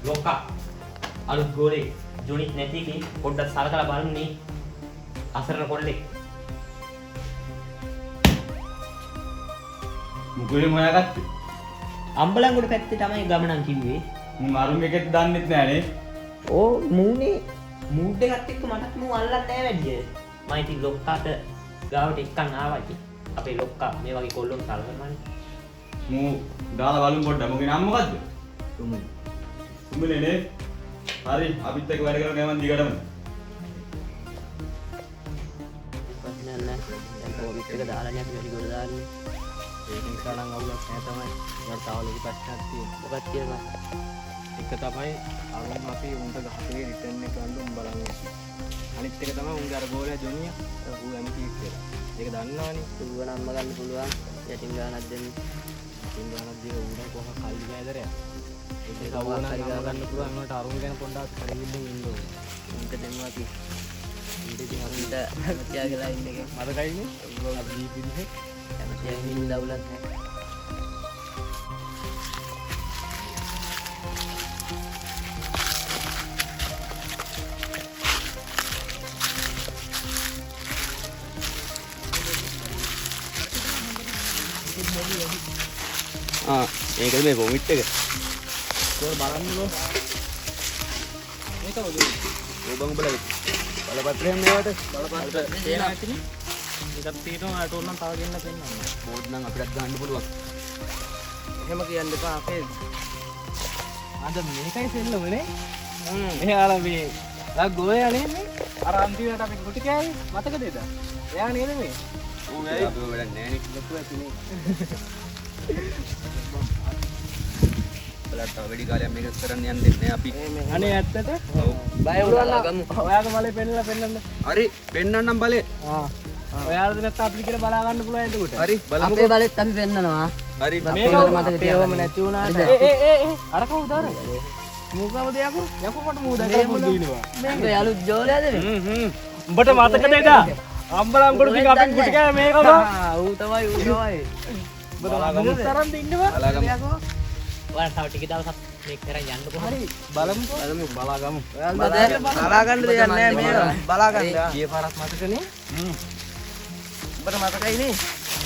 ලොක්කා අලුත් ගෝලේ ජොනිත් නැති කි පොඩ්ඩක් සලකලා බලන්න මේ අසරණ කොල්ලෙක්. මුකුලේ මොයාගත්තේ? අම්බලන්ගොඩ පැත්තේ තමයි ගමනන් කිව්වේ. මුන් අරුන් එකෙත් දන්නෙත් නෑනේ. ඕ මූනේ මූඩ් එකත් එක්ක මටත් මූ අල්ලන්නේ නැහැ වැඩිය. මම ඉතින් ලොක්කාට ගාවට එක්කන් ආවා ඉතින්. අපේ ලොක්කා මේ වගේ කොල්ලොන් සලකනවානේ. මූ දාලා බලමු පොඩ්ඩක්. මොකේ නම මොකද්ද? තුමුනි. තුමුනේ නේ. හරි අපිත් එක්ක වැඩ කරගෙන යමන් දිගටම. ප්‍රශ්නයක් නැහැ. දැන් කොවිඩ් එක දාලා නේ අපි වැඩි ගොඩ දාන්නේ. ඒක නිසා නම් අවුලක් නැහැ තමයි. ඊට තවලුයි ප්‍රශ්නයක් තියෙනවා. මොකක්ද කියලා එක තමයි අරුන් අපි උන්ට ගහපේ රිටර්න් එක ගන්න උන් බලන්න. අනිත් එක තමයි උන්ගේ අර ගෝලයා ජොනියා. ඌ ඇම්පි කියලා. ඒක දන්නවනේ. පුළුවන් අම්ම ගන්න පුළුවන්. යටින් ගානක් දෙන්න. ඉතින් ගානක් දීලා ඌට කොහොම කල්ලි ගෑදරයක්. ඒක සවුනා ගන්න පුළුවන්. උන්ට අරුන් ගැන පොඩ්ඩක් පරිවිල්ලෙන් ඉන්න ඕනේ. උන්ට දෙන්නවා කි. ඉතින් උන්ට තියාගලා ඉන්න එක මතකයිනේ. ඒගොල්ලෝ අපි දීපින්නේ. කැමතියි මින් දවුලක් නැහැ. ඒකද මේ කොමිට් එක. ඒක බලන්නකෝ. මේක ඔලුව. ඕබන් බලලා බලපත්‍රයෙන් මේවට බලපත්‍ර තේන ඇතිනේ. ඒකත් තියෙනවා අට උන්නම් තව ගෙන්න පෙන්නන්න. බෝඩ් නම් අපිටත් ගන්න පුළුවන්. එහෙම කියන්න එපා අපේ. අද මේකයි සෙල්ලමනේ. එයාලා මේ ගෝලයා නේ අර අන්තිමට අපි ගුටි කෑවේ මතකද එද? එයා නේද මේ? ඌ ඇයි අපි වැඩක් නෑනේ. ලොකු ඇතිනේ. බලන්න තව වැඩි කාලයක් මේක කරන්න යන්න දෙන්නේ අපි. අනේ ඇත්තට? ඔව්. බය වුණා ගමු. ඔයාගේ මලේ පෙන්නන්න. හරි පෙන්නන්නම් බලේ. ඔයාලද නැත්නම් අපි කියලා බලා ගන්න පුළුවන් එතකොට. හරි බලමු. අපේ බලෙත් අපි පෙන්නනවා. හරි මේක මතක අපේ තියාගන්න. ඔම නැති වුණාට අර කවුද අර? මූකවද යකෝ? යකෝ මට මූ දැකලා පොඩි දිනවා. මේක යාළුත් ජෝලයාද නේ? උඹට මතකද එදා? අම්බලන්ගොඩ දිග අපෙන් කුටි කෑවේ මේකද? ඌ තමයි. උඹට තරම් ඉන්නවා. බලාගමු. ඔයාලා තව ටික දවසක් මේක කරන් යන්න කොහොමද? හරි බලමුකෝ. බලාගමු. බලා ගන්න දෙයක් නැහැ මේක. බලා ගන්න. ගිය පාරක් මතකනේ? උඹට මතකයි නේ?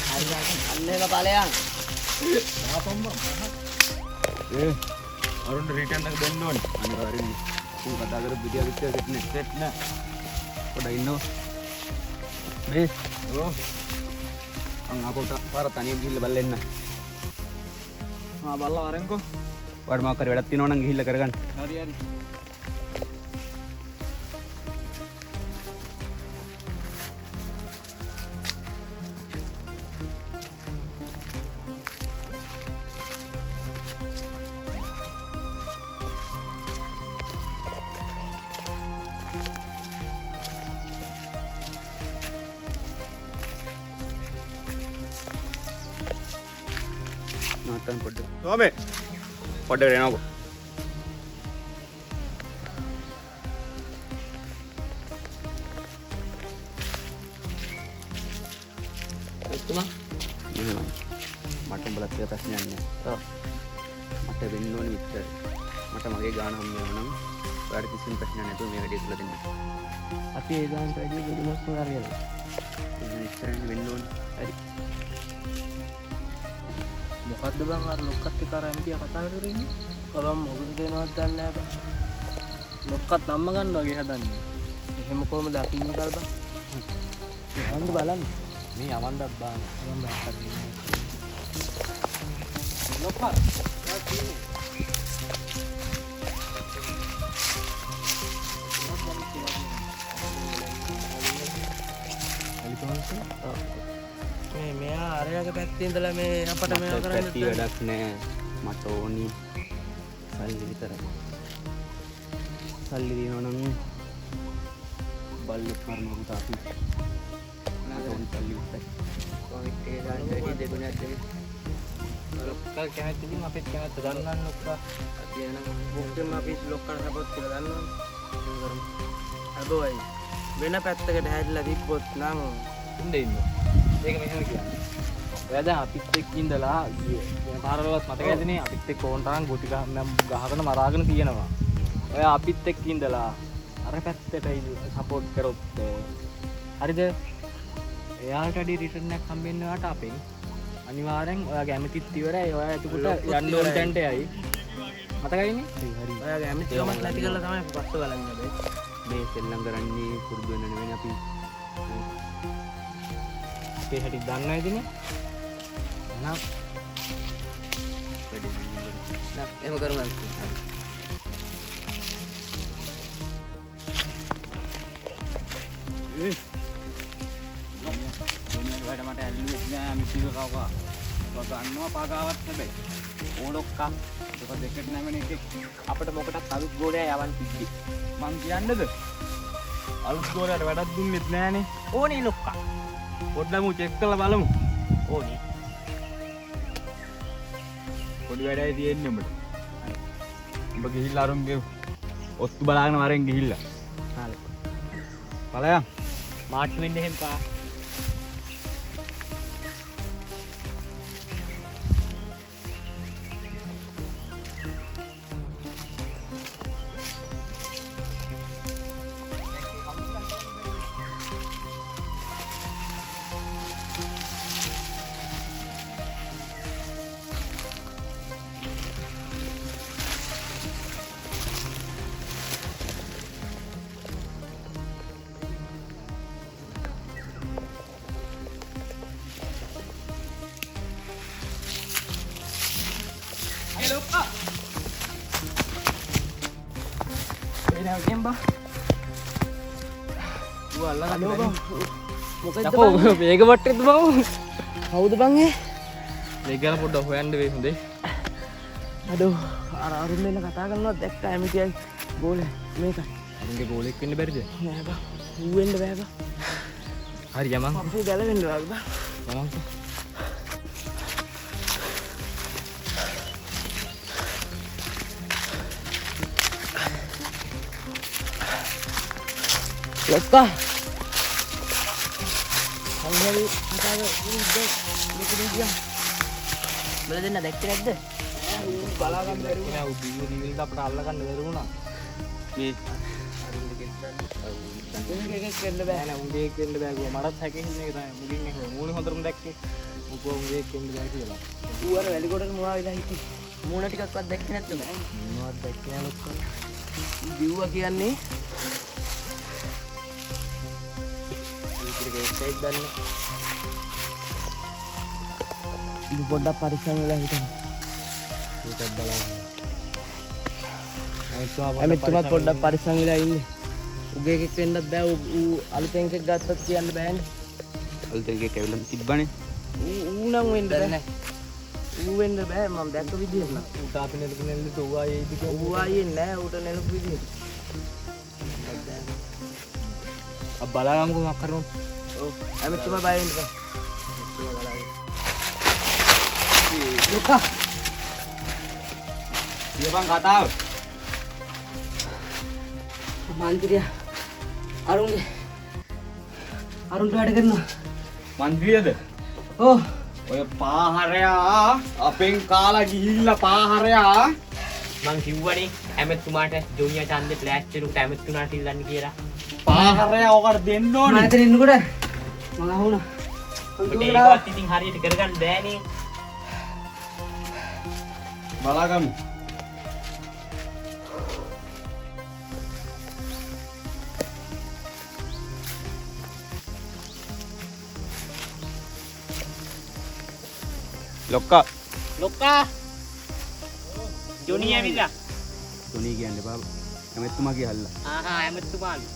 හරි අන්න ඒක ඵලයන්. අරුන්ට රිටර්න් එක දෙන්න ඕනේ. අනිවාර්යෙන්ම. ඌ කතා කර විදිය විදිය සෙට් නේ. සෙට් නෑ. පොඩ්ඩක් ඉන්නෝ. මේ ඔව්. අන් අපෝට පාර තනියම ගිහිල්ලා බලන්න. බලලා වරෙන්කෝ. ඔයාලට මොකක් හරි වැඩක් තියෙනවා නම් ගිහිල්ලා කරගන්න. හරි හරි. නවත්තන්න පොඩ්ඩක්. සෝමේ පොඩ්ඩක් එනකො. එතුමා මට උඹලත් කියලා ප්‍රශ්නයක් නෑ. ඔව්. මට වෙන්න ඕනේ විතර. මට මගේ ගාන හම්බ වෙනවා නම් ඔයාලට කිසිම ප්‍රශ්නයක් නැතුව මේ වැඩේ කරලා දෙන්න. අපි ඒ ගානට වැඩි බුදුමස් කරගෙන. ඉතින් ඉස්සරහින් වෙන්න ඕනේ. හරි. මොකද්ද බං අර ලොක්කත් එක්ක අර ඇම්පියා කතා කරගෙන ඉන්නේ? කලම් මොකද දෙනවද දන්නේ නැහැ බං. ලොක්කත් අම්ම ගන්න වගේ හදන්නේ. එහෙම කොහමද අපි ඉන්නේ බං? යන්න බලන්න. මේ යවන්නත් බාන. යවන්න හරි. ලොක්කා. මේ මෙයා අරයාගේ පැත්තේ ඉඳලා මේ අපට මේවා කරන්න පැති වැඩක් නෑ. මට ඕනි සල්ලි විතරයි. සල්ලි දිනනවා නම් බල්ලෙක් මරනවා පුතා අපි. මට ඕනි සල්ලි විතරයි. කොවිඩ් එක ගන්න වැඩි දෙගුණයක් දෙන්න. ලොක්කා කැමති ඉතින් අපිත් කැමති දන්නන්න ලොක්කා. අපි එන බුක්කෙන් අපි ලොක්කාට සපෝට් කරලා දන්නවනේ. හැබැයි වෙන පැත්තකට හැදිලා තිබ්බොත් නම් ඉන්න. ඒක මෙහෙම කියන්නේ. ඔයා දැන් අපිත් එක්ක ඉඳලා වෙන පාරවලත් මතක ඇතිනේ අපිත් එක්ක ඕන තරම් ගොටි ගහගෙන මරාගෙන තියෙනවා. ඔයා අපිත් එක්ක ඉඳලා අර පැත්තට සපෝට් කරොත් හරිද? එයාට වැඩි රිටර්න් එකක් හම්බෙන්න වාට අපෙන් අනිවාර්යෙන් ඔයාගේ ඇමතිත් ඉවරයි. ඔයා එතකොට යන්න ඕන තැනට යයි. මතකයිනේ? හරි. ඔයාගේ ඇමතිකම නැති කරලා තමයි අපි පස්ස බලන්නේ බෑ. මේ සෙල්ලම් කරන්නේ පුරුදු වෙන්න නෙවෙයි අපි. අපේ හැටි දන්නව ඉතිනේ. එහෙනම් වැඩි නෑ එහෙම කරමු. වැඩ මට ඇල්ලුවෙත් නෑ මිසික කවවා. ඔබ ගන්නවා පාගාවත් හැබැයි. ඕලොක්කා ඔක දෙකට නැමෙන එකෙක් අපිට මොකටත් අලුත් ගෝලයා යවන්න තිබ්බි. මං කියන්නද? අලුත් ගෝලයාට වැඩක් දුන්නෙත් නෑනේ. ඕනේ ලොක්කා. පොඩ්ඩක් මු චෙක් කරලා බලමු. ඕනේ. පොඩි වැඩයි තියෙන්නේ උඹට. උඹ ගිහිල්ලා අරුන්ගේ ඔත්තු බලාගෙන වරෙන් ගිහිල්ලා. හරි. බලයන්. මාට් වෙන්න එහෙම පා. මේක වට්ටෙත් බං කවුද බං ඒ? මේක ගැන පොඩ්ඩක් හොයන්න වෙයි හොඳේ. අඩෝ අර අරුන් දෙන්න කතා කරනවා දැක්කා ඇමතියි ගෝල මේකයි. අරුන්ගේ ගෝලෙක් වෙන්න බැරිද? නෑ බං. ඌ වෙන්න බෑ බං. හරි යමන්. අපේ ගැලවෙන්න බෑ බං. යමන්. ලොක්කා. කවුරුහරි කතාව උද්දේ මෙතන ගියා. බල දෙන්න දැක්කේ නැද්ද? බලා ගන්න බැරි වුණා. උදේ රීල්ක අපිට අල්ල ගන්න බැරි වුණා. මේ උන්ගේ එකක් වෙන්න බෑ. නෑ උන්ගේ එක වෙන්න බෑ කිව්වා. මටත් හැකෙන්නේ ඒක තමයි. මුලින් එක මූණේ හොඳටම දැක්කේ. උකෝ උන්ගේ එක වෙන්න බෑ කියලා. ඌ අර වැලි කොටට මුවා වෙලා හිටියේ. මූණ ටිකක්වත් දැක්කේ නැත්ද මම? මොනවද දැක්කේ නෑ ලොක්කා. දිව්වා කියන්නේ ඒක වෙබ්සයිට් දාන්න. ඉතින් පොඩ්ඩක් පරිස්සම් වෙලා හිටන්න. ඒකත් බලන්න. ඇමෙතුමත් පොඩ්ඩක් පරිස්සම් වෙලා ඉන්න. උගේ එකෙක් වෙන්නත් බෑ. ඌ අලුතෙන් එකෙක් ගත්තත් කියන්න බෑනේ. අලුතෙන් එකක් ඇවිල්ලා තිබ්බනේ. ඌ නම් වෙන්න බෑ. ඌ වෙන්න බෑ මම දැක්ක විදිහට නම්. ඌට අපි නෙලුනේ ඌ ආයේ ඉදි ඌ ආයේ නෑ ඌට නෙලපු විදිහට. අබ් බලාගමුකෝ මොකක් කරමු. ඔව් ඇමෙතුමා බය වෙන්න බෑ. ලොක්කා. ඊබන් කතාව. මන්ත්‍රියා අරුන්ගේ අරුන්ට වැඩ කරනවා. මන්ත්‍රියද? ඔව් ඔය පාහරයා අපෙන් කාලා ගිහිල්ලා පාහරයා මං කිව්වනේ ඇමතුමාට ජූනියර් ඡන්දේ ප්ලාස්ටර් උට ඇමතුනාට ඉල්ලන්න කියලා. පාහරයා ඔකට දෙන්න මම ඕනේ. එතන ඉන්නකොට මම අහුණා. ඔබට ඒකවත් ඉතින් හරියට කරගන්න බෑනේ. බලාගමු. ලොක්කා ලොක්කා ජූනියර් ඇවිල්ලා. තුනී කියන්නේ බා ඇමෙතුමා කියලා. ආහා ඇමතුමාලු.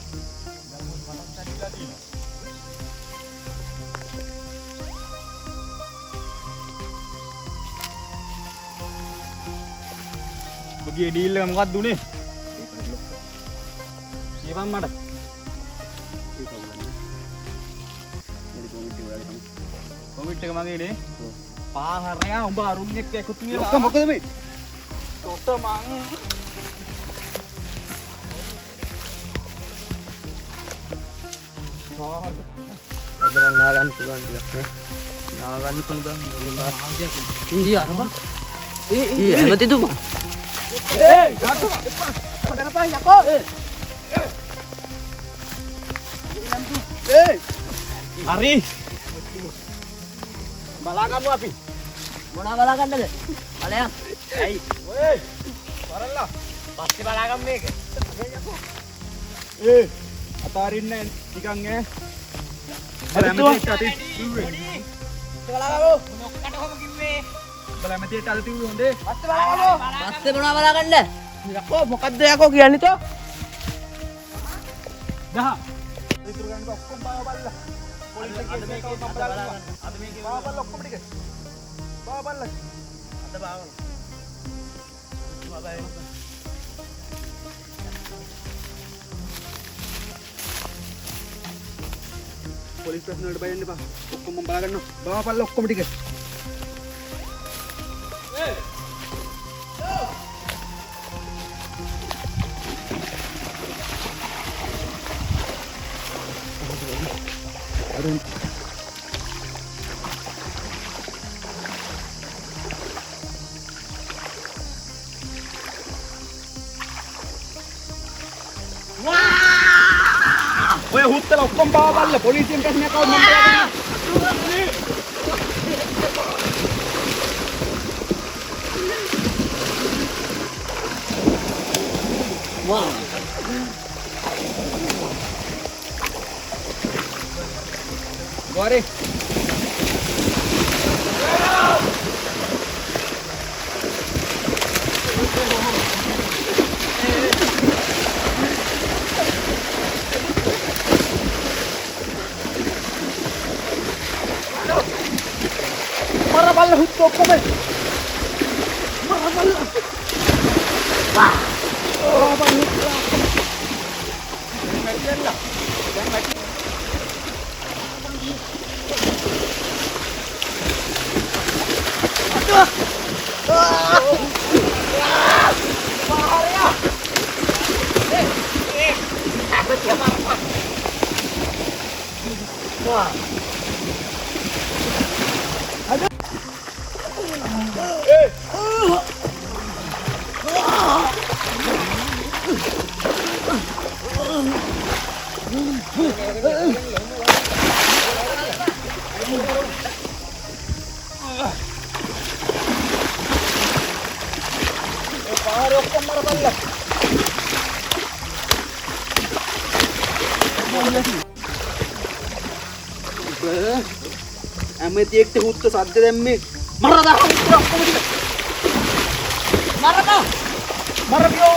ඔබගේ ඩීල් එක මොකක්ද උනේ? ඊපන් මට. කොමිට් එක මගේ නේ. පාහරයා උඹ අරුන් එක්ක එකතු වෙලා. ලොක්කා මොකද මේ? තොට මං අදරන් නාගන්න පුළුවන් ටිකක් නේ. නාගන්න පුළුවන් බං. ඉන්දිය අර බං. ඇමතිතුමා හරි. බලාගමු අපි. මොනවා බලාගන්නද? බලයන්. ඇයි? ඔය වරල්ලා. පස්සේ බලාගමු මේක. අතාරින්න නිකන් ඈ ඇමතිතුමා. බලාගමු. මොකක්ද කොහොම කිව්වේ? ඇමතියට අද තිබුණේ හොඳේ පස්සේ බලාගමු. පස්සේ මොනවා බලාගන්නද? යකෝ මොකද්ද යකෝ කියන්නේ තෝ? දහ. ඉතුරු ගන්න ඔක්කොම බලලා පොලිස් එකේ මේකව මම බලලා අද මේකේ බලලා ඔක්කොම ටික බලලා අද බාවන. පොලිස් ප්‍රශ්න වලට බය වෙන්න එපා ඔක්කොම මම බලා ගන්නවා බලලා ඔක්කොම ටික ඔය හුත්තල ඔක්කොම බලලා පොලිසියෙන් ප්‍රශ්නයක් ආවොත් මම බලා ගොරේ මර බල්ල හුත් ඔක්කොම. ඇමතියෙක්ට හුත්ත සද්ද දැම්මේ මරදා හුත්ත ඔක්කොම ටික මරකෝ. මරපියෝ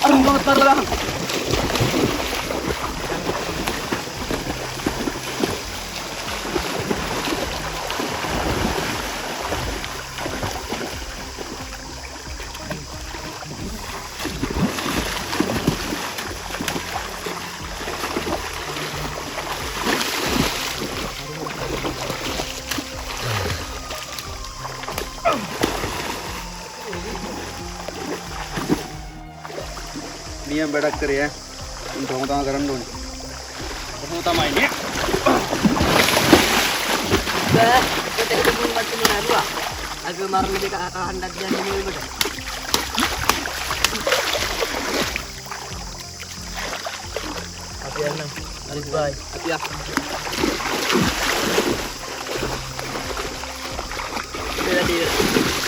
අර මොකක්ද මරලා නියම වැඩක් කරේ ඈ උන් කොහොම තමයි කරන්න ඕනේ කොහොම තමයි නේ. බෑ. ඒකට දුන්නත් නෑ නරුවා. අපි මරණ දෙක අහන්නත් යන්නේ නෙවෙයිකට. අපි යන්න. හරි බයි. අපි යා. දෙලා